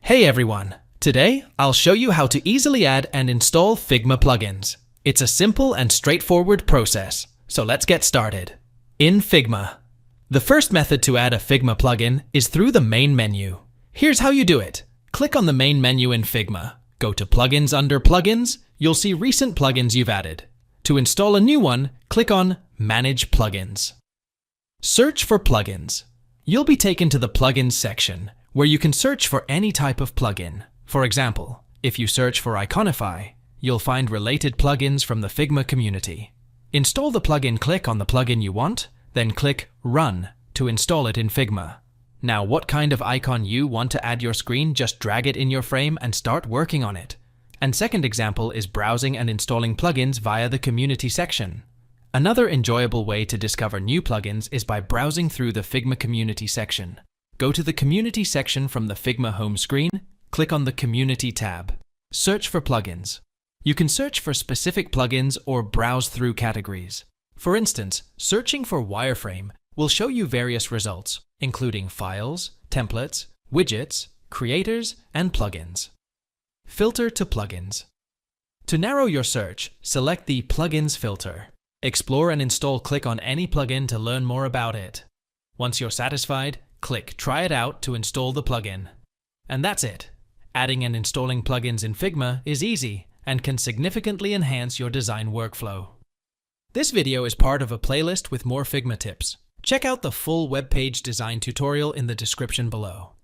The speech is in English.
Hey everyone! Today, I'll show you how to easily add and install Figma plugins. It's a simple and straightforward process, so let's get started. In Figma. The first method to add a Figma plugin is through the main menu. Here's how you do it. Click on the main menu in Figma. Go to Plugins under Plugins. You'll see recent plugins you've added. To install a new one, click on Manage Plugins. Search for plugins. You'll be taken to the Plugins section, where you can search for any type of plugin. For example, if you search for Iconify, you'll find related plugins from the Figma community. Install the plugin, click on the plugin you want, then click Run to install it in Figma. Now, what kind of icon you want to add your screen, just drag it in your frame and start working on it. And second example is browsing and installing plugins via the community section. Another enjoyable way to discover new plugins is by browsing through the Figma community section. Go to the Community section from the Figma home screen, click on the Community tab. Search for plugins. You can search for specific plugins or browse through categories. For instance, searching for wireframe will show you various results, including files, templates, widgets, creators, and plugins. Filter to plugins. To narrow your search, select the Plugins filter. Explore and install, click on any plugin to learn more about it. Once you're satisfied, click Try it out to install the plugin. And that's it. Adding and installing plugins in Figma is easy and can significantly enhance your design workflow. This video is part of a playlist with more Figma tips. Check out the full web page design tutorial in the description below.